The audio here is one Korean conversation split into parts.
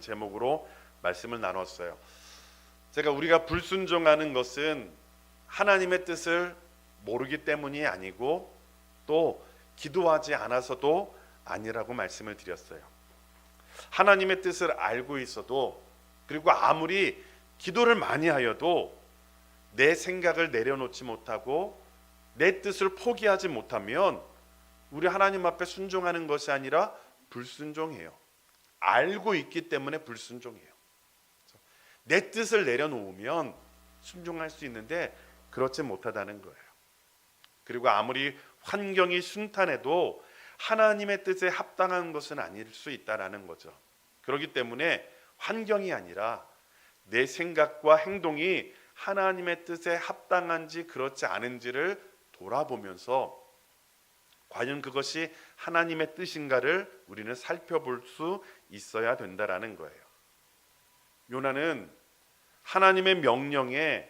제목으로 말씀을 나눴어요. 우리가 불순종하는 것은 하나님의 뜻을 모르기 때문이 아니고 또 기도하지 않아서도 아니라고 말씀을 드렸어요. 하나님의 뜻을 알고 있어도, 그리고 아무리 기도를 많이 하여도 내 생각을 내려놓지 못하고 내 뜻을 포기하지 못하면 우리 하나님 앞에 순종하는 것이 아니라 불순종해요. 알고 있기 때문에 불순종해요. 내 뜻을 내려놓으면 순종할 수 있는데 그렇지 못하다는 거예요. 그리고 아무리 환경이 순탄해도 하나님의 뜻에 합당한 것은 아닐 수 있다라는 거죠. 그렇기 때문에 환경이 아니라 내 생각과 행동이 하나님의 뜻에 합당한지 그렇지 않은지를 돌아보면서 과연 그것이 하나님의 뜻인가를 우리는 살펴볼 수 있어야 된다라는 거예요. 요나는 하나님의 명령에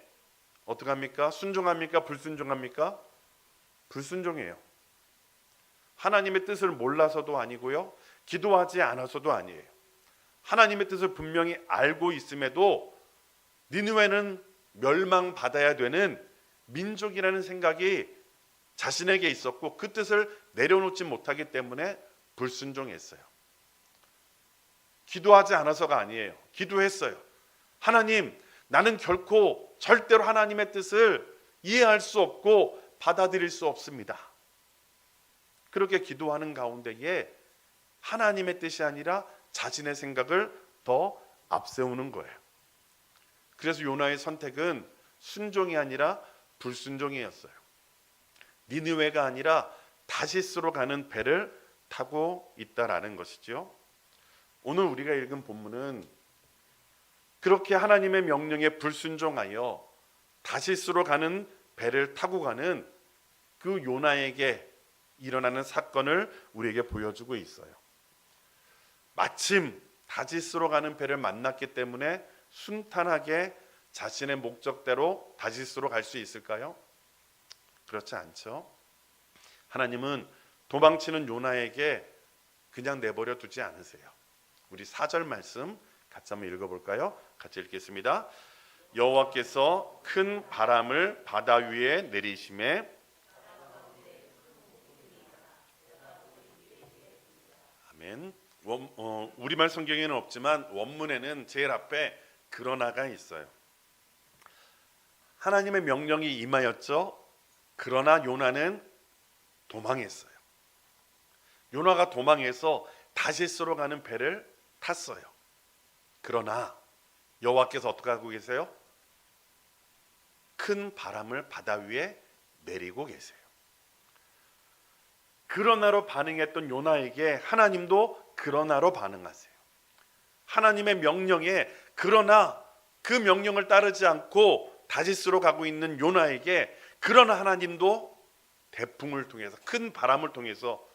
어떻게 합니까? 순종합니까? 불순종합니까? 불순종해요. 하나님의 뜻을 몰라서도 아니고요, 기도하지 않아서도 아니에요. 하나님의 뜻을 분명히 알고 있음에도 니느웨는 멸망받아야 되는 민족이라는 생각이 자신에게 있었고 그 뜻을 내려놓지 못하기 때문에 불순종했어요. 기도하지 않아서가 아니에요. 기도했어요. 하나님, 나는 결코 절대로 하나님의 뜻을 이해할 수 없고 받아들일 수 없습니다. 그렇게 기도하는 가운데에 하나님의 뜻이 아니라 자신의 생각을 더 앞세우는 거예요. 그래서 요나의 선택은 순종이 아니라 불순종이었어요. 니느웨가 아니라 다시스로 가는 배를 타고 있다라는 것이죠. 오늘 우리가 읽은 본문은 그렇게 하나님의 명령에 불순종하여 다시스로 가는 배를 타고 가는 그 요나에게 일어나는 사건을 우리에게 보여주고 있어요. 마침 다시스로 가는 배를 만났기 때문에 순탄하게 자신의 목적대로 다시스로 갈 수 있을까요? 그렇지 않죠. 하나님은 도망치는 요나에게 그냥 내버려 두지 않으세요. 우리 4절 말씀 같이 한번 읽어볼까요? 같이 읽겠습니다. 여호와께서 큰 바람을 바다 위에 내리심에 아멘. 우리말 성경에는 없지만 원문에는 제일 앞에 그러나가 있어요. 하나님의 명령이 임하였죠. 그러나 요나는 도망했어요. 요나가 도망해서 다시스로 가는 배를 탔어요. 그러나 여호와께서 어떻게 하고 계세요? 큰 바람을 바다 위에 내리고 계세요. 그러나로 반응했던 요나에게 하나님도 그러나로 반응하세요. 하나님의 명령에 그러나 그 명령을 따르지 않고 다시스로 가고 있는 요나에게 그러나 하나님도 대풍을 통해서 큰 바람을 통해서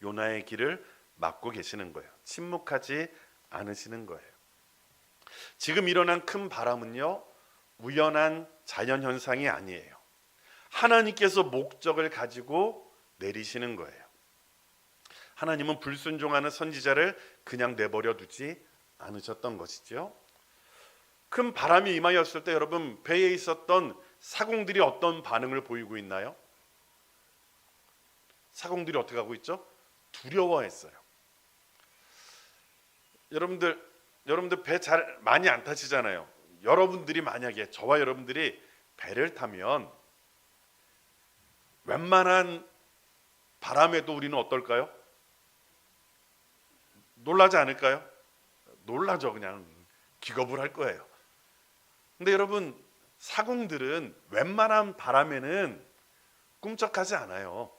요나의 길을 막고 계시는 거예요. 침묵하지 않으시는 거예요. 지금 일어난 큰 바람은요, 우연한 자연현상이 아니에요. 하나님께서 목적을 가지고 내리시는 거예요. 하나님은 불순종하는 선지자를 그냥 내버려 두지 않으셨던 것이죠. 큰 바람이 임하였을 때 여러분, 배에 있었던 사공들이 어떤 반응을 보이고 있나요? 사공들이 어떻게 하고 있죠? 두려워했어요. 여러분들 배 잘 많이 안 타시잖아요. 여러분들이 만약에 저와 여러분들이 배를 타면 웬만한 바람에도 우리는 어떨까요? 놀라지 않을까요? 놀라죠. 그냥 기겁을 할 거예요. 근데 여러분, 사공들은 웬만한 바람에는 꿈쩍하지 않아요.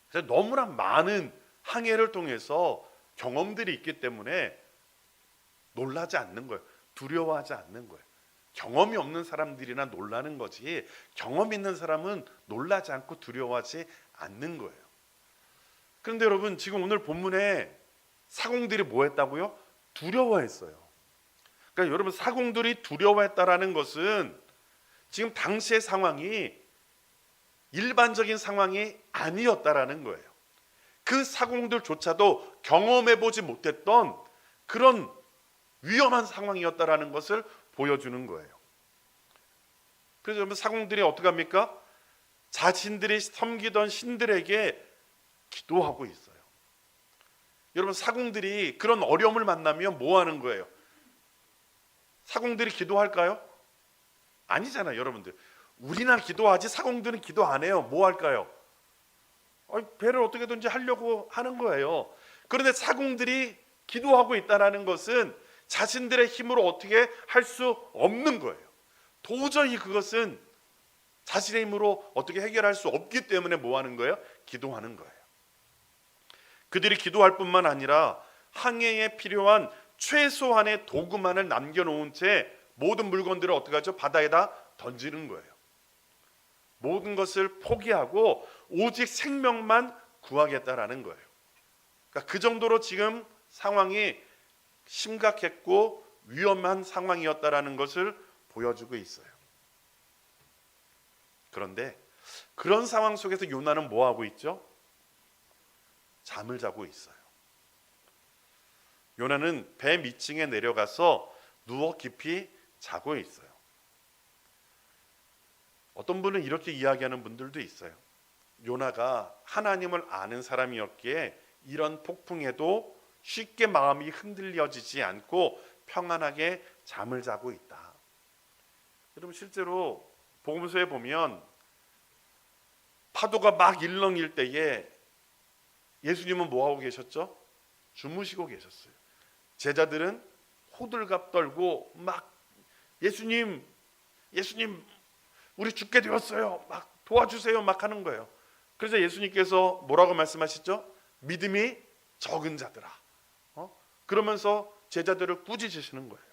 그래서 너무나 많은 항해를 통해서 경험들이 있기 때문에 놀라지 않는 거예요. 두려워하지 않는 거예요. 경험이 없는 사람들이나 놀라는 거지, 경험 있는 사람은 놀라지 않고 두려워하지 않는 거예요. 그런데 여러분, 지금 오늘 본문에 사공들이 뭐 했다고요? 두려워했어요. 그러니까 여러분, 사공들이 두려워했다라는 것은 지금 당시의 상황이 일반적인 상황이 아니었다라는 거예요. 그 사공들조차도 경험해보지 못했던 그런 위험한 상황이었다라는 것을 보여주는 거예요. 그래서 여러분, 사공들이 어떻게 합니까? 자신들이 섬기던 신들에게 기도하고 있어요. 여러분, 사공들이 그런 어려움을 만나면 뭐 하는 거예요? 사공들이 기도할까요? 아니잖아요. 여러분들, 우리나 기도하지 사공들은 기도 안 해요. 뭐 할까요? 배를 어떻게든지 하려고 하는 거예요. 그런데 사공들이 기도하고 있다는 것은 자신들의 힘으로 어떻게 할 수 없는 거예요. 도저히 그것은 자신의 힘으로 어떻게 해결할 수 없기 때문에 뭐 하는 거예요? 기도하는 거예요. 그들이 기도할 뿐만 아니라 항해에 필요한 최소한의 도구만을 남겨놓은 채 모든 물건들을 어떻게 하죠? 바다에다 던지는 거예요. 모든 것을 포기하고 오직 생명만 구하겠다라는 거예요. 그러니까 그 정도로 지금 상황이 심각했고 위험한 상황이었다라는 것을 보여주고 있어요. 그런데 그런 상황 속에서 요나는 뭐 하고 있죠? 잠을 자고 있어요. 요나는 배 밑층에 내려가서 누워 깊이 자고 있어요. 어떤 분은 이렇게 이야기하는 분들도 있어요. 요나가 하나님을 아는 사람이었기에 이런 폭풍에도 쉽게 마음이 흔들려지지 않고 평안하게 잠을 자고 있다. 여러분, 실제로 복음서에 보면 파도가 막 일렁일 때에 예수님은 뭐 하고 계셨죠? 주무시고 계셨어요. 제자들은 호들갑 떨고 막 예수님 우리 죽게 되었어요. 막 도와주세요 막 하는 거예요. 그래서 예수님께서 뭐라고 말씀하시죠? 믿음이 적은 자들아. 그러면서 제자들을 꾸짖으시는 거예요.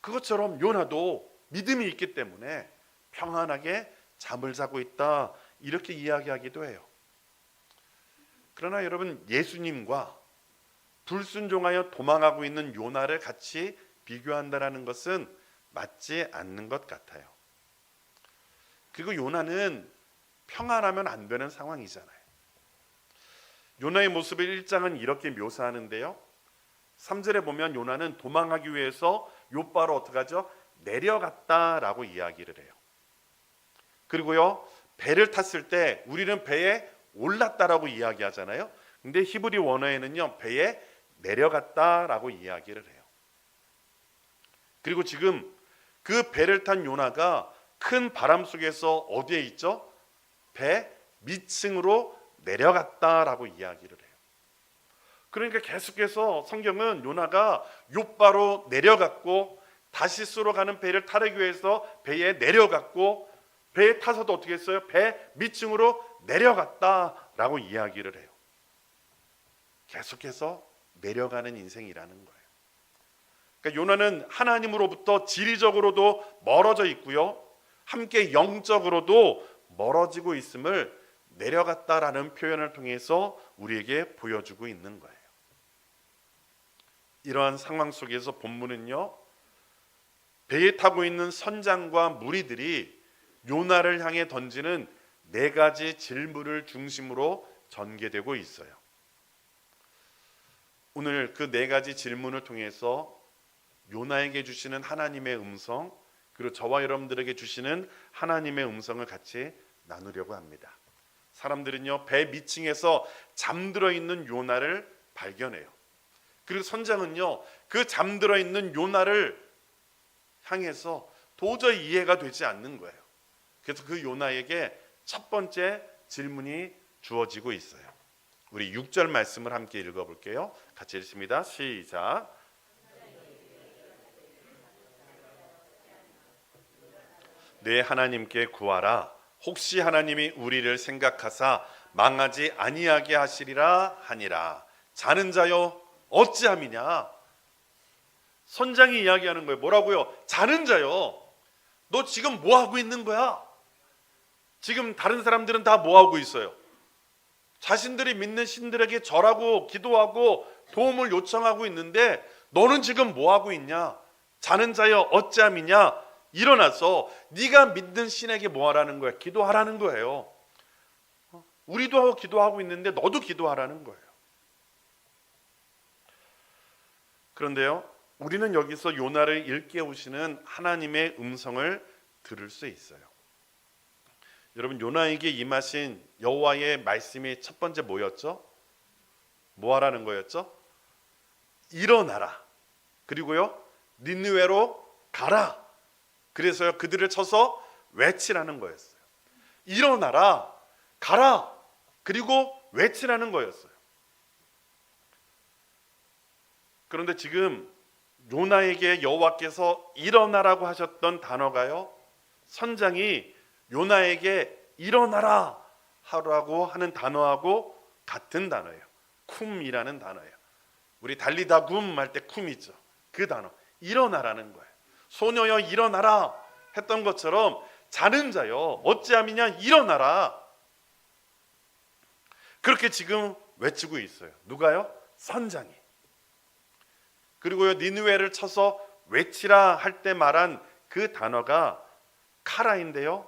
그것처럼 요나도 믿음이 있기 때문에 평안하게 잠을 자고 있다, 이렇게 이야기하기도 해요. 그러나 여러분, 예수님과 불순종하여 도망하고 있는 요나를 같이 비교한다는 것은 맞지 않는 것 같아요. 그리고 요나는 평안하면 안 되는 상황이잖아요. 요나의 모습을 1장은 이렇게 묘사하는데요, 3절에 보면 요나는 도망하기 위해서 욥바로 어떻게 하죠? 내려갔다라고 이야기를 해요. 그리고요, 배를 탔을 때 우리는 배에 올랐다라고 이야기하잖아요. 근데 히브리 원어에는요, 배에 내려갔다라고 이야기를 해요. 그리고 지금 그 배를 탄 요나가 큰 바람 속에서 어디에 있죠? 배 밑층으로 내려갔다라고 이야기를 해요. 그러니까 계속해서 성경은 요나가 욥바로 내려갔고 다시스로 가는 배를 타려기 위해서 배에 내려갔고 배에 타서도 어떻게 했어요? 배 밑층으로 내려갔다라고 이야기를 해요. 계속해서 내려가는 인생이라는 거예요. 그러니까 요나는 하나님으로부터 지리적으로도 멀어져 있고요, 함께 영적으로도 멀어지고 있음을 내려갔다라는 표현을 통해서 우리에게 보여주고 있는 거예요. 이러한 상황 속에서 본문은요, 배에 타고 있는 선장과 무리들이 요나를 향해 던지는 4가지 질문을 중심으로 전개되고 있어요. 오늘 그 4가지 질문을 통해서 요나에게 주시는 하나님의 음성, 그리고 저와 여러분들에게 주시는 하나님의 음성을 같이 나누려고 합니다. 사람들은요, 배 밑층에서 잠들어 있는 요나를 발견해요. 그리고 선장은요, 그 잠들어 있는 요나를 향해서 도저히 이해가 되지 않는 거예요. 그래서 그 요나에게 첫 번째 질문이 주어지고 있어요. 우리 6절 말씀을 함께 읽어볼게요. 같이 읽습니다. 시작. 내 하나님께 구하라. 혹시 하나님이 우리를 생각하사 망하지 아니하게 하시리라 하니라. 자는 자여 어찌함이냐. 선장이 이야기하는 거예요. 뭐라고요? 자는 자여, 너 지금 뭐 하고 있는 거야? 지금 다른 사람들은 다 뭐 하고 있어요? 자신들이 믿는 신들에게 절하고 기도하고 도움을 요청하고 있는데 너는 지금 뭐 하고 있냐? 자는 자여 어찌함이냐? 일어나서 네가 믿는 신에게 뭐 하라는 거야? 기도하라는 거예요. 우리도 기도하고 있는데 너도 기도하라는 거예요. 그런데요, 우리는 여기서 요나를 일깨우시는 하나님의 음성을 들을 수 있어요. 여러분, 요나에게 임하신 여호와의 말씀이 첫 번째 뭐였죠? 뭐 하라는 거였죠? 일어나라. 그리고요, 니느웨로 가라. 그래서요, 그들을 쳐서 외치라는 거였어요. 일어나라, 가라, 그리고 외치라는 거였어요. 그런데 지금 요나에게 여호와께서 일어나라고 하셨던 단어가요, 선장이 요나에게 일어나라 하라고 하는 단어하고 같은 단어예요. 쿰이라는 단어예요. 우리 달리다 굼 할 때 쿰이죠. 그 단어, 일어나라는 거예요. 소녀여 일어나라 했던 것처럼 자는 자여 어찌함이냐 일어나라. 그렇게 지금 외치고 있어요. 누가요? 선장이. 그리고요, 니느웨를 쳐서 외치라 할 때 말한 그 단어가 카라인데요,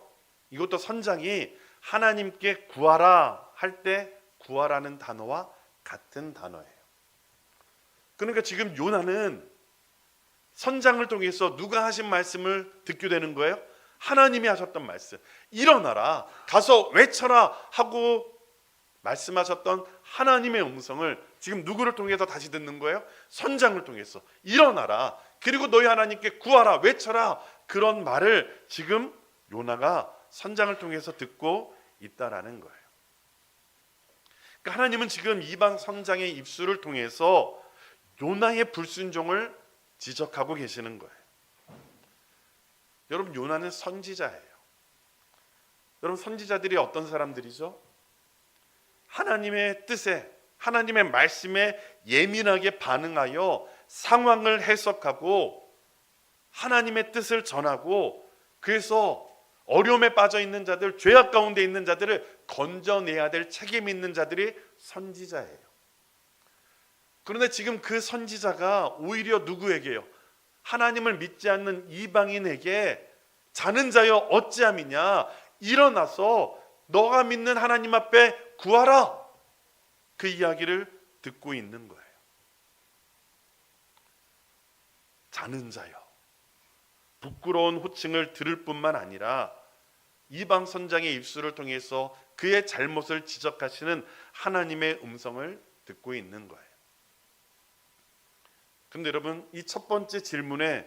이것도 선장이 하나님께 구하라 할 때 구하라는 단어와 같은 단어예요. 그러니까 지금 요나는 선장을 통해서 누가 하신 말씀을 듣게 되는 거예요? 하나님이 하셨던 말씀, 일어나라, 가서 외쳐라 하고 말씀하셨던 하나님의 음성을 지금 누구를 통해서 다시 듣는 거예요? 선장을 통해서 일어나라, 그리고 너희 하나님께 구하라, 외쳐라, 그런 말을 지금 요나가 선장을 통해서 듣고 있다라는 거예요. 그러니까 하나님은 지금 이방 선장의 입술을 통해서 요나의 불순종을 지적하고 계시는 거예요. 여러분, 요나는 선지자예요. 여러분, 선지자들이 어떤 사람들이죠? 하나님의 뜻에, 하나님의 말씀에 예민하게 반응하여 상황을 해석하고 하나님의 뜻을 전하고, 그래서 어려움에 빠져 있는 자들, 죄악 가운데 있는 자들을 건져내야 될 책임 있는 자들이 선지자예요. 그런데 지금 그 선지자가 오히려 누구에게요? 하나님을 믿지 않는 이방인에게 자는 자여 어찌함이냐, 일어나서 너가 믿는 하나님 앞에 구하라, 그 이야기를 듣고 있는 거예요. 자는 자여, 부끄러운 호칭을 들을 뿐만 아니라 이방 선장의 입술을 통해서 그의 잘못을 지적하시는 하나님의 음성을 듣고 있는 거예요. 그런데 여러분, 이 첫 번째 질문에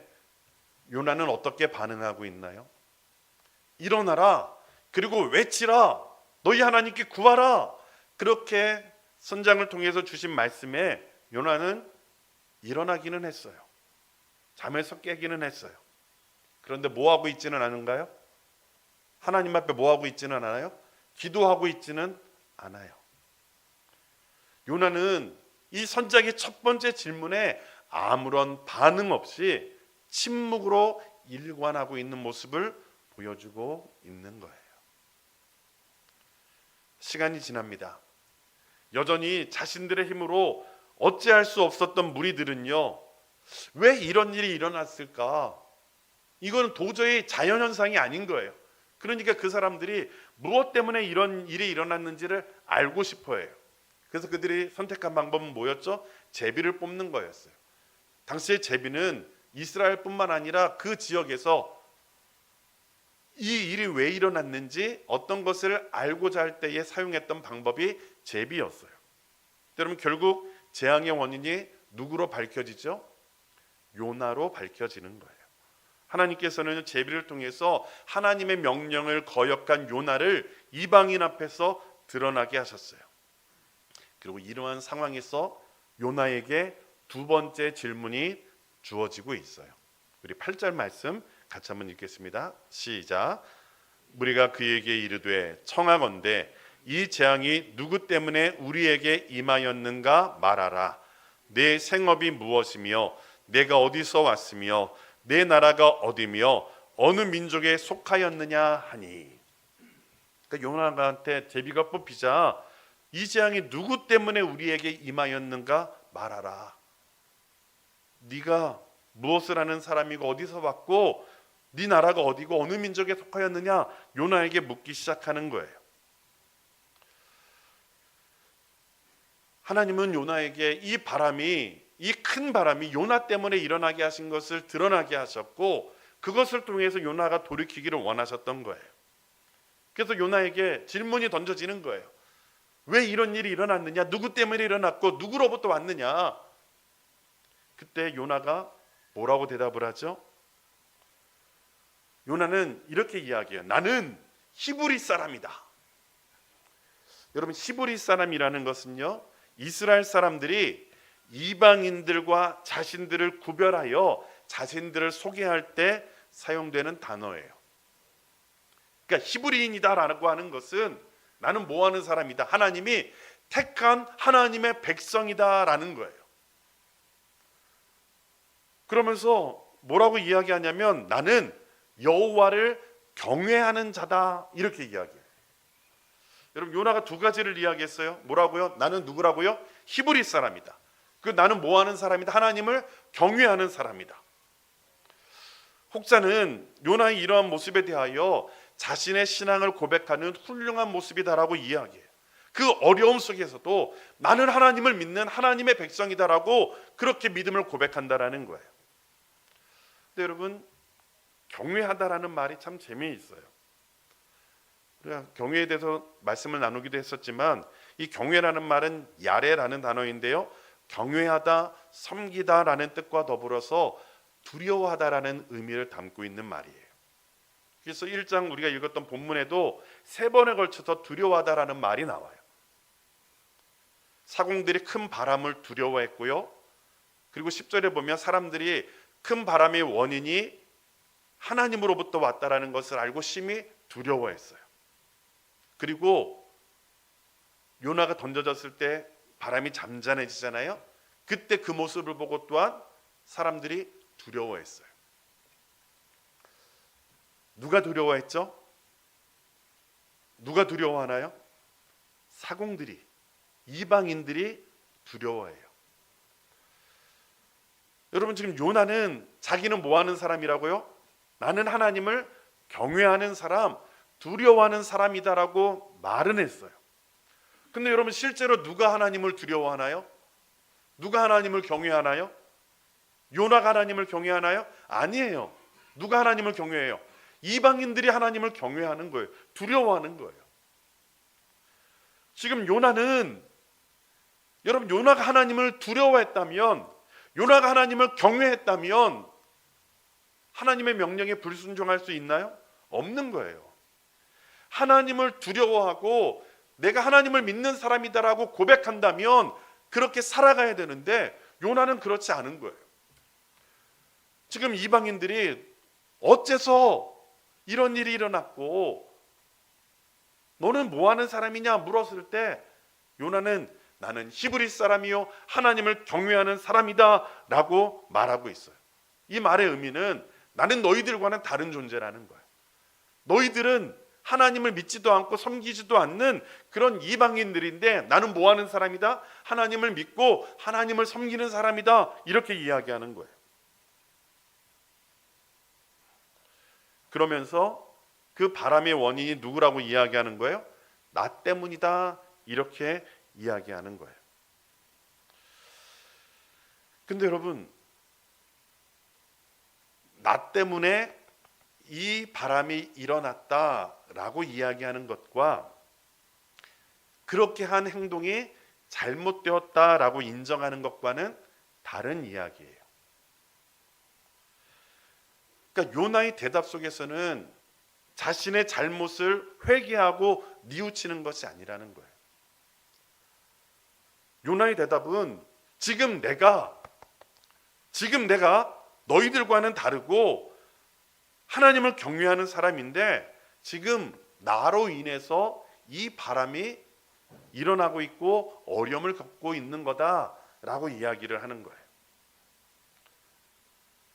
요나는 어떻게 반응하고 있나요? 일어나라, 그리고 외치라, 너희 하나님께 구하라, 그렇게 선장을 통해서 주신 말씀에 요나는 일어나기는 했어요. 잠에서 깨기는 했어요. 그런데 뭐하고 있지는 않은가요? 하나님 앞에 뭐하고 있지는 않아요? 기도하고 있지는 않아요. 요나는 이 선장의 첫 번째 질문에 아무런 반응 없이 침묵으로 일관하고 있는 모습을 보여주고 있는 거예요. 시간이 지납니다. 여전히 자신들의 힘으로 어찌할 수 없었던 무리들은요, 왜 이런 일이 일어났을까? 이건 도저히 자연현상이 아닌 거예요. 그러니까 그 사람들이 무엇 때문에 이런 일이 일어났는지를 알고 싶어 해요. 그래서 그들이 선택한 방법은 뭐였죠? 제비를 뽑는 거였어요. 당시의 제비는 이스라엘뿐만 아니라 그 지역에서 이 일이 왜 일어났는지 어떤 것을 알고자 할 때에 사용했던 방법이 제비였어요. 여러분, 결국 재앙의 원인이 누구로 밝혀지죠? 요나로 밝혀지는 거예요. 하나님께서는 제비를 통해서 하나님의 명령을 거역한 요나를 이방인 앞에서 드러나게 하셨어요. 그리고 이러한 상황에서 요나에게 두 번째 질문이 주어지고 있어요. 우리 8절 말씀 같이 한번 읽겠습니다. 시작. 무리가 그에게 이르되 청하건대 이 재앙이 누구 때문에 우리에게 임하였는가 말하라. 내 생업이 무엇이며 내가 어디서 왔으며 내 나라가 어디며 어느 민족에 속하였느냐 하니. 그러니까 요나한테 제비가 뽑히자 이 재앙이 누구 때문에 우리에게 임하였는가 말하라. 네가 무엇을 하는 사람이고 어디서 왔고 네 나라가 어디고 어느 민족에 속하였느냐 요나에게 묻기 시작하는 거예요. 하나님은 요나에게 이 바람이 이 큰 바람이 요나 때문에 일어나게 하신 것을 드러나게 하셨고, 그것을 통해서 요나가 돌이키기를 원하셨던 거예요. 그래서 요나에게 질문이 던져지는 거예요. 왜 이런 일이 일어났느냐? 누구 때문에 일어났고 누구로부터 왔느냐? 그때 요나가 뭐라고 대답을 하죠? 요나는 이렇게 이야기해요. 나는 히브리 사람이다. 여러분, 히브리 사람이라는 것은요, 이스라엘 사람들이 이방인들과 자신들을 구별하여 자신들을 소개할 때 사용되는 단어예요. 그러니까 히브리인이다라고 하는 것은 나는 뭐 하는 사람이다, 하나님이 택한 하나님의 백성이다라는 거예요. 그러면서 뭐라고 이야기하냐면 나는 여호와를 경외하는 자다, 이렇게 이야기해요. 여러분, 요나가 두 가지를 이야기했어요. 뭐라고요? 나는 누구라고요? 히브리 사람이다. 그 나는 뭐 하는 사람이다? 하나님을 경외하는 사람이다. 혹자는 요나의 이러한 모습에 대하여 자신의 신앙을 고백하는 훌륭한 모습이다라고 이야기해요. 그 어려움 속에서도 나는 하나님을 믿는 하나님의 백성이다라고 그렇게 믿음을 고백한다라는 거예요. 근데 여러분, 경외하다라는 말이 참 재미있어요. 우리가 경외에 대해서 말씀을 나누기도 했었지만, 이 경외라는 말은 야레라는 단어인데요, 경외하다, 섬기다라는 뜻과 더불어서 두려워하다라는 의미를 담고 있는 말이에요. 그래서 1장 우리가 읽었던 본문에도 3번에 걸쳐서 두려워하다라는 말이 나와요. 사공들이 큰 바람을 두려워했고요, 그리고 10절에 보면 사람들이 큰 바람의 원인이 하나님으로부터 왔다라는 것을 알고 심히 두려워했어요. 그리고 요나가 던져졌을 때 바람이 잠잠해지잖아요. 그때 그 모습을 보고 또한 사람들이 두려워했어요. 누가 두려워했죠? 누가 두려워하나요? 사공들이, 이방인들이 두려워해요. 여러분, 지금 요나는 자기는 뭐 하는 사람이라고요? 나는 하나님을 경외하는 사람, 두려워하는 사람이다라고 말은 했어요. 근데 여러분, 실제로 누가 하나님을 두려워하나요? 누가 하나님을 경외하나요? 요나가 하나님을 경외하나요? 아니에요. 누가 하나님을 경외해요? 이방인들이 하나님을 경외하는 거예요. 두려워하는 거예요. 지금 요나는, 여러분, 요나가 하나님을 두려워했다면, 요나가 하나님을 경외했다면 하나님의 명령에 불순종할 수 있나요? 없는 거예요. 하나님을 두려워하고 내가 하나님을 믿는 사람이다라고 고백한다면 그렇게 살아가야 되는데, 요나는 그렇지 않은 거예요. 지금 이방인들이 어째서 이런 일이 일어났고 너는 뭐 하는 사람이냐 물었을 때 요나는 나는 히브리 사람이요 하나님을 경외하는 사람이다 라고 말하고 있어요. 이 말의 의미는 나는 너희들과는 다른 존재라는 거예요. 너희들은 하나님을 믿지도 않고 섬기지도 않는 그런 이방인들인데 나는 뭐 하는 사람이다? 하나님을 믿고 하나님을 섬기는 사람이다, 이렇게 이야기하는 거예요. 그러면서 그 바람의 원인이 누구라고 이야기하는 거예요? 나 때문이다, 이렇게 이야기하는 거예요. 근데 여러분, 나 때문에 이 바람이 일어났다라고 이야기하는 것과 그렇게 한 행동이 잘못되었다라고 인정하는 것과는 다른 이야기예요. 그러니까 요나의 대답 속에서는 자신의 잘못을 회개하고 뉘우치는 것이 아니라는 거예요. 요나의 대답은 지금 내가 너희들과는 다르고 하나님을 경외하는 사람인데 지금 나로 인해서 이 바람이 일어나고 있고 어려움을 겪고 있는 거다라고 이야기를 하는 거예요.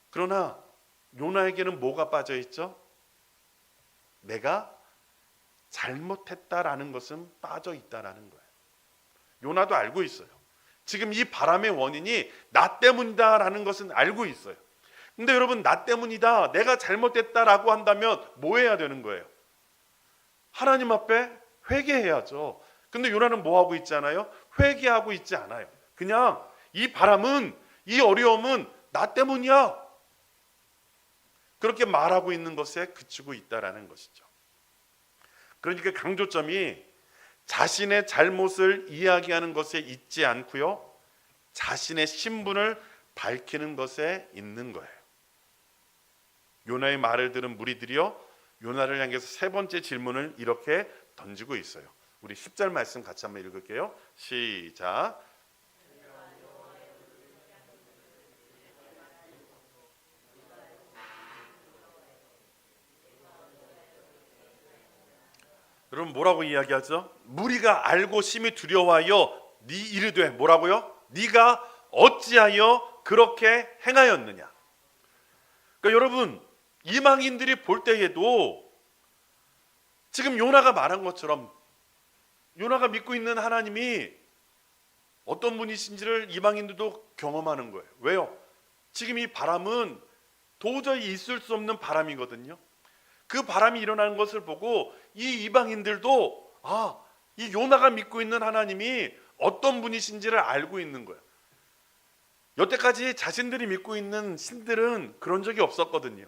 그러나 요나에게는 뭐가 빠져 있죠? 내가 잘못했다라는 것은 빠져 있다라는 거예요. 요나도 알고 있어요. 지금 이 바람의 원인이 나 때문이다라는 것은 알고 있어요. 근데 여러분, 나 때문이다, 내가 잘못했다라고 한다면 뭐 해야 되는 거예요? 하나님 앞에 회개해야죠. 근데 요나는 뭐 하고 있지 않아요? 회개하고 있지 않아요. 그냥 이 바람은 이 어려움은 나 때문이야. 그렇게 말하고 있는 것에 그치고 있다라는 것이죠. 그러니까 강조점이 자신의 잘못을 이야기하는 것에 있지 않고요, 자신의 신분을 밝히는 것에 있는 거예요. 요나의 말을 들은 무리들이요, 요나를 향해서 세 번째 질문을 이렇게 던지고 있어요. 우리 10절 말씀 같이 한번 읽을게요. 시작. 여러분 뭐라고 이야기하죠? 무리가 알고 심히 두려워하여 네 이르되 뭐라고요? 네가 어찌하여 그렇게 행하였느냐. 그러니까 여러분 이방인들이 볼 때에도 지금 요나가 말한 것처럼 요나가 믿고 있는 하나님이 어떤 분이신지를 이방인들도 경험하는 거예요. 왜요? 지금 이 바람은 도저히 있을 수 없는 바람이거든요. 그 바람이 일어나는 것을 보고 이 이방인들도 이 요나가 믿고 있는 하나님이 어떤 분이신지를 알고 있는 거예요. 여태까지 자신들이 믿고 있는 신들은 그런 적이 없었거든요.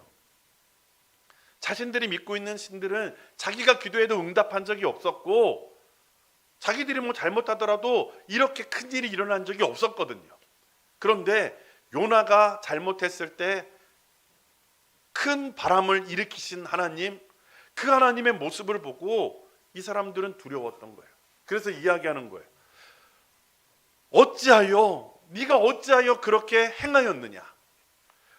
자신들이 믿고 있는 신들은 자기가 기도해도 응답한 적이 없었고, 자기들이 뭐 잘못하더라도 이렇게 큰 일이 일어난 적이 없었거든요. 그런데 요나가 잘못했을 때 큰 바람을 일으키신 하나님, 그 하나님의 모습을 보고 이 사람들은 두려웠던 거예요. 그래서 이야기하는 거예요. 네가 어찌하여 그렇게 행하였느냐.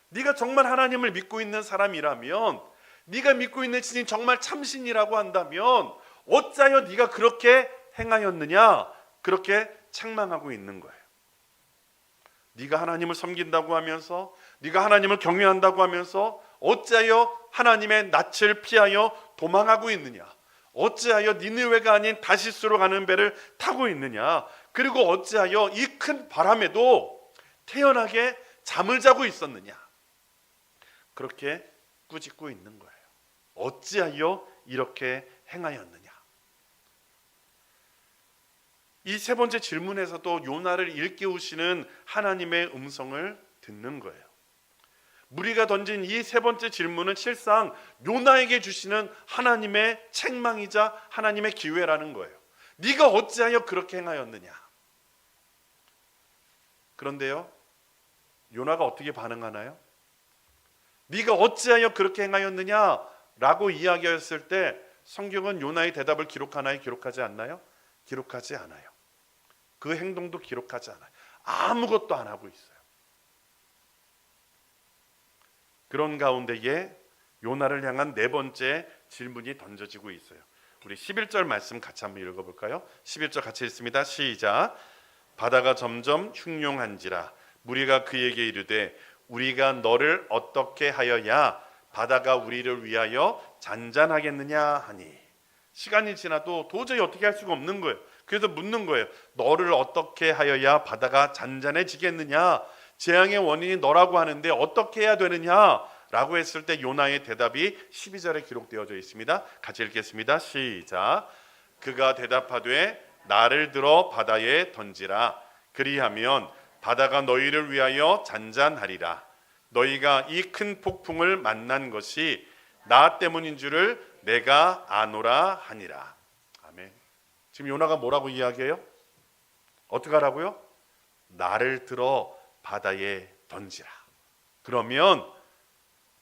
네가 정말 하나님을 믿고 있는 사람이라면, 네가 믿고 있는 신이 정말 참신이라고 한다면 어찌하여 네가 그렇게 행하였느냐, 그렇게 책망하고 있는 거예요. 네가 하나님을 섬긴다고 하면서, 네가 하나님을 경외한다고 하면서 어찌하여 하나님의 낯을 피하여 도망하고 있느냐. 어찌하여 니느웨가 아닌 다시스로 가는 배를 타고 있느냐. 그리고 어찌하여 이 큰 바람에도 태연하게 잠을 자고 있었느냐. 그렇게 꾸짖고 있는 거예요. 어찌하여 이렇게 행하였느냐. 이 세 번째 질문에서도 요나를 일깨우시는 하나님의 음성을 듣는 거예요. 무리가 던진 이 세 번째 질문은 실상 요나에게 주시는 하나님의 책망이자 하나님의 기회라는 거예요. 네가 어찌하여 그렇게 행하였느냐. 그런데요, 요나가 어떻게 반응하나요? 네가 어찌하여 그렇게 행하였느냐라고 이야기했을 때 성경은 요나의 대답을 기록하나요? 기록하지 않나요? 기록하지 않아요. 그 행동도 기록하지 않아요. 아무것도 안 하고 있어요. 그런 가운데에 요나를 향한 네 번째 질문이 던져지고 있어요. 우리 11절 말씀 같이 한번 읽어볼까요? 11절 같이 읽습니다. 시작. 바다가 점점 흉용한지라 무리가 그에게 이르되 우리가 너를 어떻게 하여야 바다가 우리를 위하여 잔잔하겠느냐 하니. 시간이 지나도 도저히 어떻게 할 수가 없는 거예요. 그래서 묻는 거예요. 너를 어떻게 하여야 바다가 잔잔해지겠느냐. 재앙의 원인이 너라고 하는데 어떻게 해야 되느냐 라고 했을 때 요나의 대답이 12절에 기록되어져 있습니다. 같이 읽겠습니다. 시작. 그가 대답하되 나를 들어 바다에 던지라. 그리하면 바다가 너희를 위하여 잔잔하리라. 너희가 이 큰 폭풍을 만난 것이 나 때문인 줄을 내가 아노라 하니라. 아멘. 지금 요나가 뭐라고 이야기해요? 어떻게 하라고요? 나를 들어 바다에 던지라. 그러면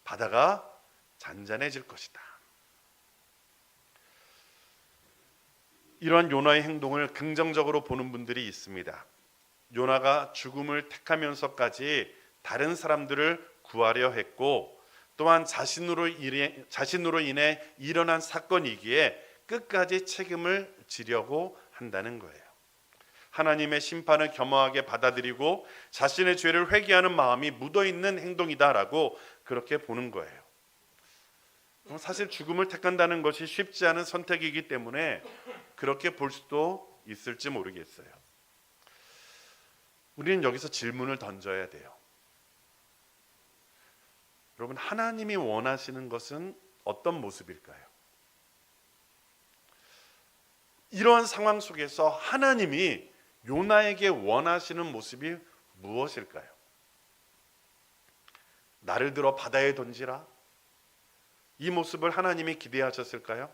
바다가 잔잔해질 것이다. 이러한 요나의 행동을 긍정적으로 보는 분들이 있습니다. 요나가 죽음을 택하면서까지 다른 사람들을 구하려 했고, 또한 자신으로 인해 일어난 사건이기에 끝까지 책임을 지려고 한다는 거예요. 하나님의 심판을 겸허하게 받아들이고 자신의 죄를 회개하는 마음이 묻어있는 행동이다라고 그렇게 보는 거예요. 사실 죽음을 택한다는 것이 쉽지 않은 선택이기 때문에 그렇게 볼 수도 있을지 모르겠어요. 우리는 여기서 질문을 던져야 돼요. 여러분, 하나님이 원하시는 것은 어떤 모습일까요? 이러한 상황 속에서 하나님이 요나에게 원하시는 모습이 무엇일까요? 나를 들어 바다에 던지라. 이 모습을 하나님이 기대하셨을까요?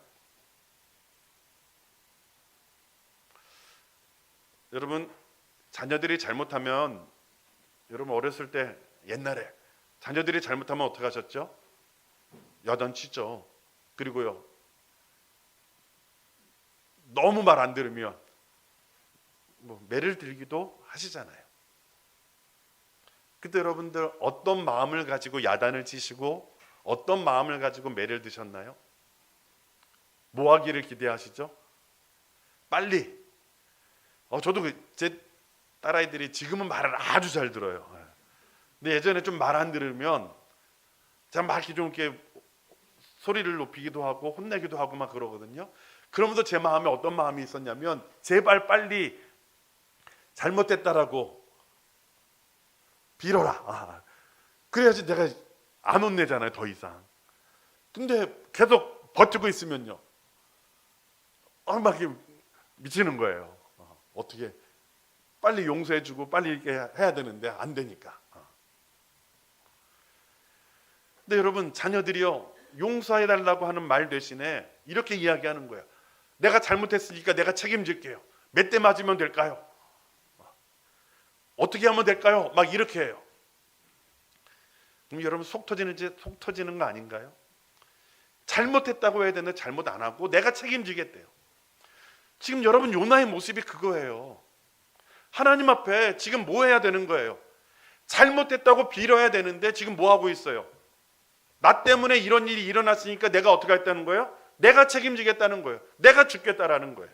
여러분, 자녀들이 잘못하면, 여러분 어렸을 때 옛날에 자녀들이 잘못하면 어떻게 하셨죠? 야단치죠. 그리고요, 너무 말 안 들으면 매를 들기도 하시잖아요. 그때 여러분들 어떤 마음을 가지고 야단을 치시고 어떤 마음을 가지고 매를 드셨나요? 뭐 하기를 기대하시죠? 빨리. 저도 제 딸아이들이 지금은 말을 아주 잘 들어요. 근데 예전에 좀 말 안 들으면 제가 막 이렇게 소리를 높이기도 하고 혼내기도 하고 막 그러거든요. 그러면서 제 마음에 어떤 마음이 있었냐면, 제발 빨리 잘못됐다라고 빌어라. 그래야지 내가 안 혼내잖아요, 더 이상. 근데 계속 버티고 있으면요, 막 미치는 거예요. 어떻게 빨리 용서해주고 빨리 이렇게 해야 되는데 안 되니까. 근데 여러분, 자녀들이요, 용서해달라고 하는 말 대신에 이렇게 이야기하는 거예요. 내가 잘못했으니까 내가 책임질게요. 몇 대 맞으면 될까요? 어떻게 하면 될까요? 막 이렇게 해요. 그럼 여러분 속 터지는 거 아닌가요? 잘못했다고 해야 되는데 잘못 안 하고 내가 책임지겠대요. 지금 여러분 요나의 모습이 그거예요. 하나님 앞에 지금 뭐 해야 되는 거예요? 잘못했다고 빌어야 되는데 지금 뭐 하고 있어요? 나 때문에 이런 일이 일어났으니까 내가 어떻게 했다는 거예요? 내가 책임지겠다는 거예요. 내가 죽겠다라는 거예요.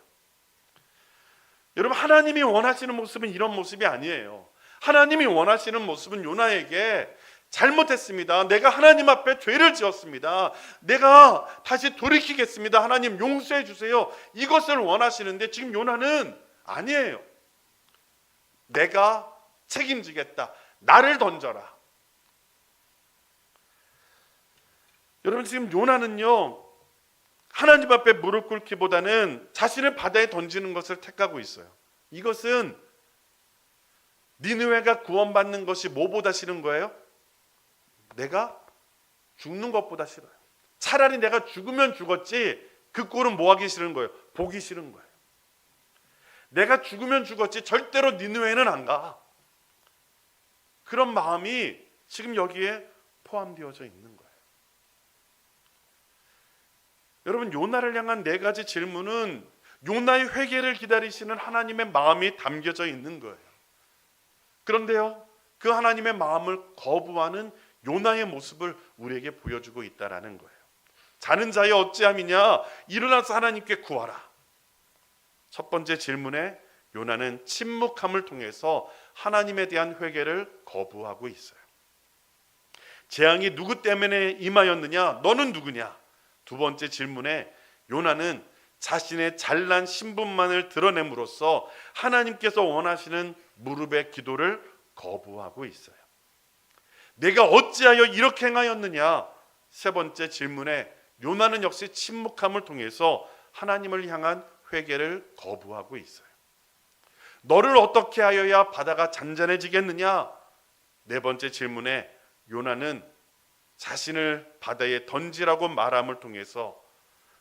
여러분, 하나님이 원하시는 모습은 이런 모습이 아니에요. 하나님이 원하시는 모습은 요나에게 잘못했습니다. 내가 하나님 앞에 죄를 지었습니다. 내가 다시 돌이키겠습니다. 하나님 용서해 주세요. 이것을 원하시는데 지금 요나는 아니에요. 내가 책임지겠다. 나를 던져라. 여러분, 지금 요나는요, 하나님 앞에 무릎 꿇기보다는 자신을 바다에 던지는 것을 택하고 있어요. 이것은 니느웨가 구원받는 것이 뭐보다 싫은 거예요? 내가 죽는 것보다 싫어요. 차라리 내가 죽으면 죽었지 그 꼴은 뭐 하기 싫은 거예요? 보기 싫은 거예요. 내가 죽으면 죽었지 절대로 니느웨는 안 가. 그런 마음이 지금 여기에 포함되어져 있는 거예요. 여러분, 요나를 향한 네 가지 질문은 요나의 회개를 기다리시는 하나님의 마음이 담겨져 있는 거예요. 그런데요, 그 하나님의 마음을 거부하는 요나의 모습을 우리에게 보여주고 있다라는 거예요. 자는 자의 어찌함이냐, 일어나서 하나님께 구하라. 첫 번째 질문에 요나는 침묵함을 통해서 하나님에 대한 회개를 거부하고 있어요. 재앙이 누구 때문에 임하였느냐? 너는 누구냐? 두 번째 질문에 요나는 자신의 잘난 신분만을 드러냄으로써 하나님께서 원하시는 무릎의 기도를 거부하고 있어요. 내가 어찌하여 이렇게 행하였느냐? 세 번째 질문에 요나는 역시 침묵함을 통해서 하나님을 향한 회개를 거부하고 있어요. 너를 어떻게 하여야 바다가 잔잔해지겠느냐? 네 번째 질문에 요나는 자신을 바다에 던지라고 말함을 통해서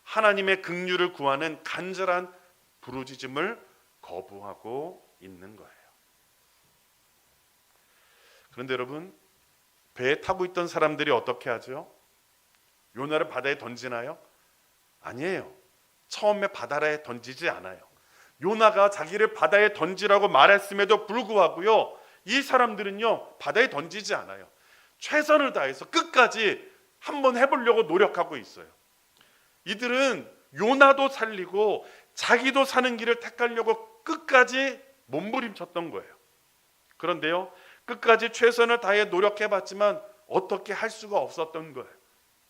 하나님의 긍휼을 구하는 간절한 부르짖음을 거부하고 있는 거예요. 그런데 여러분, 배에 타고 있던 사람들이 어떻게 하죠? 요나를 바다에 던지나요? 아니에요. 처음에 바다에 던지지 않아요. 요나가 자기를 바다에 던지라고 말했음에도 불구하고요, 이 사람들은요 바다에 던지지 않아요. 최선을 다해서 끝까지 한번 해보려고 노력하고 있어요. 이들은 요나도 살리고 자기도 사는 길을 택하려고 끝까지 몸부림쳤던 거예요. 그런데요, 끝까지 최선을 다해 노력해봤지만 어떻게 할 수가 없었던 거예요.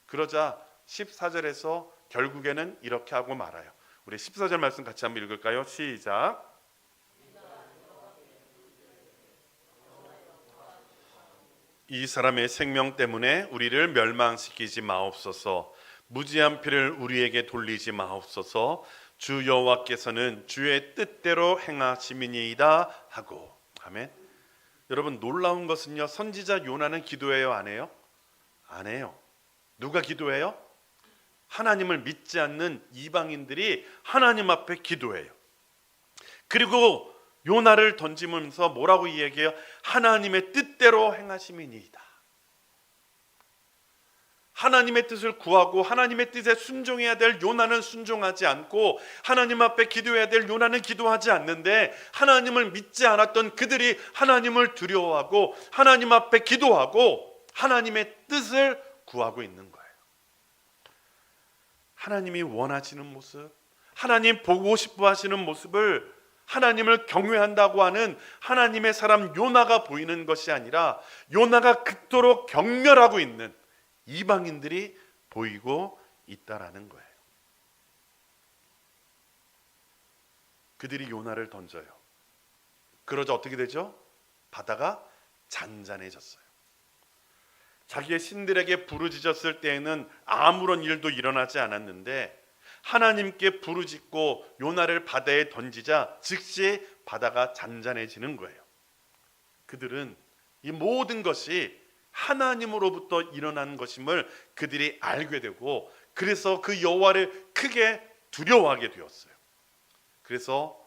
그러자 14절에서 결국에는 이렇게 하고 말아요. 우리 14절 말씀 같이 한번 읽을까요? 시작. 이 사람의 생명 때문에 우리를 멸망시키지 마옵소서. 무지한 피를 우리에게 돌리지 마옵소서. 주 여호와께서는 주의 뜻대로 행하심이니이다 하고. 아멘. 여러분, 놀라운 것은요, 선지자 요나는 기도해요, 안 해요? 안 해요. 누가 기도해요? 하나님을 믿지 않는 이방인들이 하나님 앞에 기도해요. 그리고 요나를 던지면서 뭐라고 이야기해요? 하나님의 뜻대로 행하심이니이다. 하나님의 뜻을 구하고 하나님의 뜻에 순종해야 될 요나는 순종하지 않고, 하나님 앞에 기도해야 될 요나는 기도하지 않는데, 하나님을 믿지 않았던 그들이 하나님을 두려워하고 하나님 앞에 기도하고 하나님의 뜻을 구하고 있는 거예요. 하나님이 원하시는 모습, 하나님 보고 싶어 하시는 모습을, 하나님을 경외한다고 하는 하나님의 사람 요나가 보이는 것이 아니라 요나가 극도로 경멸하고 있는 이방인들이 보이고 있다라는 거예요. 그들이 요나를 던져요. 그러자 어떻게 되죠? 바다가 잔잔해졌어요. 자기의 신들에게 부르짖었을 때에는 아무런 일도 일어나지 않았는데, 하나님께 부르짖고 요나를 바다에 던지자 즉시 바다가 잔잔해지는 거예요. 그들은 이 모든 것이 하나님으로부터 일어난 것임을 그들이 알게 되고, 그래서 그 여호와를 크게 두려워하게 되었어요. 그래서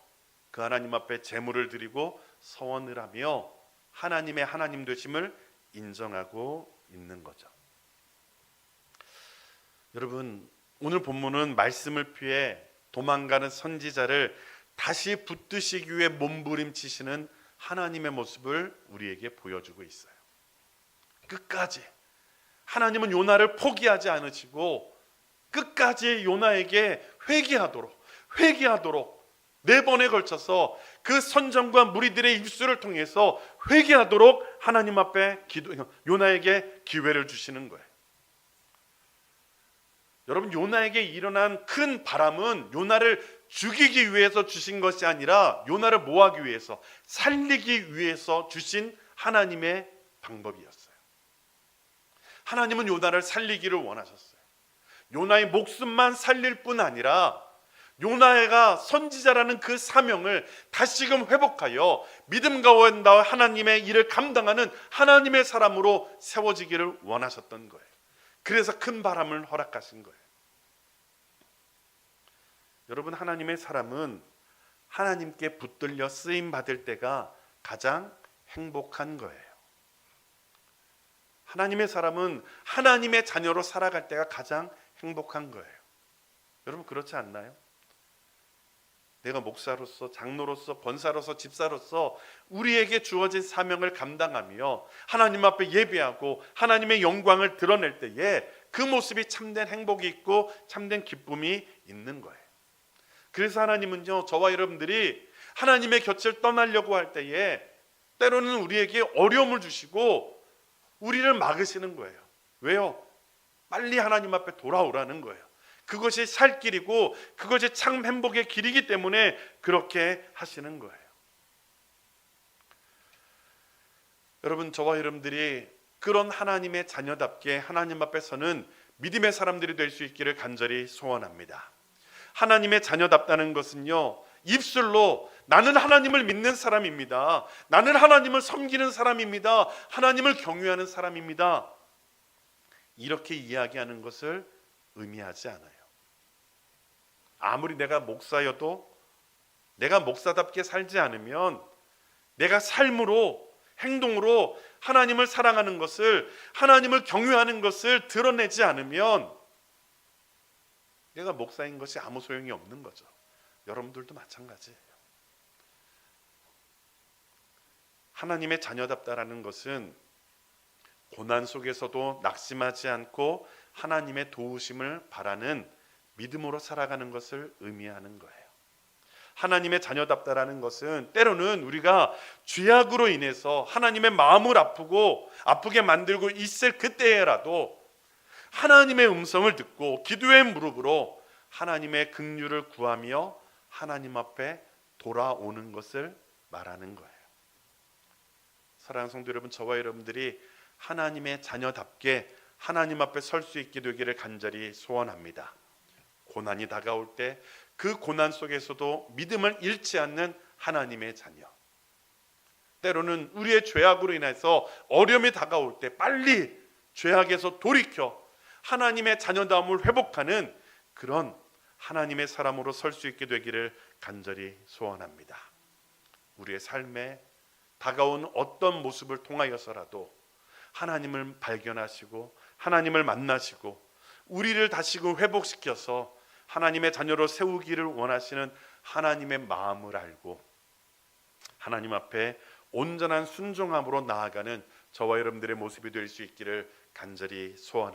그 하나님 앞에 제물을 드리고 서원을 하며 하나님의 하나님 되심을 인정하고 있는 거죠. 여러분, 오늘 본문은 말씀을 피해 도망가는 선지자를 다시 붙드시기 위해 몸부림치시는 하나님의 모습을 우리에게 보여주고 있어요. 끝까지 하나님은 요나를 포기하지 않으시고 끝까지 요나에게 회개하도록 4번에 걸쳐서 그 선정과 무리들의 입술을 통해서 회개하도록 하나님 앞에 요나에게 기회를 주시는 거예요. 여러분, 요나에게 일어난 큰 바람은 요나를 죽이기 위해서 주신 것이 아니라 요나를 뭐하기 위해서, 살리기 위해서 주신 하나님의 방법이었어요. 하나님은 요나를 살리기를 원하셨어요. 요나의 목숨만 살릴 뿐 아니라 요나가 선지자라는 그 사명을 다시금 회복하여 믿음 가운데 하나님의 일을 감당하는 하나님의 사람으로 세워지기를 원하셨던 거예요. 그래서 큰 바람을 허락하신 거예요. 여러분, 하나님의 사람은 하나님께 붙들려 쓰임 받을 때가 가장 행복한 거예요. 하나님의 사람은 하나님의 자녀로 살아갈 때가 가장 행복한 거예요. 여러분, 그렇지 않나요? 내가 목사로서, 장로로서, 권사로서, 집사로서 우리에게 주어진 사명을 감당하며 하나님 앞에 예배하고 하나님의 영광을 드러낼 때에 그 모습이 참된 행복이 있고 참된 기쁨이 있는 거예요. 그래서 하나님은요, 저와 여러분들이 하나님의 곁을 떠나려고 할 때에 때로는 우리에게 어려움을 주시고 우리를 막으시는 거예요. 왜요? 빨리 하나님 앞에 돌아오라는 거예요. 그것이 살 길이고 그것이 참 행복의 길이기 때문에 그렇게 하시는 거예요. 여러분, 저와 여러분들이 그런 하나님의 자녀답게 하나님 앞에 서는 믿음의 사람들이 될 수 있기를 간절히 소원합니다. 하나님의 자녀답다는 것은요, 입술로 나는 하나님을 믿는 사람입니다, 나는 하나님을 섬기는 사람입니다, 하나님을 경외하는 사람입니다, 이렇게 이야기하는 것을 의미하지 않아요. 아무리 내가 목사여도 내가 목사답게 살지 않으면, 내가 삶으로, 행동으로 하나님을 사랑하는 것을, 하나님을 경외하는 것을 드러내지 않으면 내가 목사인 것이 아무 소용이 없는 거죠. 여러분들도 마찬가지예요. 하나님의 자녀답다라는 것은 고난 속에서도 낙심하지 않고 하나님의 도우심을 바라는 믿음으로 살아가는 것을 의미하는 거예요. 하나님의 자녀답다라는 것은 때로는 우리가 죄악으로 인해서 하나님의 마음을 아프게 만들고 있을 그때라도 하나님의 음성을 듣고 기도의 무릎으로 하나님의 긍휼을 구하며 하나님 앞에 돌아오는 것을 말하는 거예요. 사랑하는 성도 여러분, 저와 여러분들이 하나님의 자녀답게 하나님 앞에 설 수 있게 되기를 간절히 소원합니다. 고난이 다가올 때 그 고난 속에서도 믿음을 잃지 않는 하나님의 자녀, 때로는 우리의 죄악으로 인해서 어려움이 다가올 때 빨리 죄악에서 돌이켜 하나님의 자녀다움을 회복하는 그런 하나님의 사람으로 설 수 있게 되기를 간절히 소원합니다. 우리의 삶에 다가온 어떤 모습을 통하여서라도 하나님을 발견하시고 하나님을 만나시고 우리를 다시금 회복시켜서 하나님의 자녀로 세우기를 원하시는 하나님의 마음을 알고 하나님 앞에 온전한 순종함으로 나아가는 저와 여러분들의 모습이 될 수 있기를 간절히 소원합니다.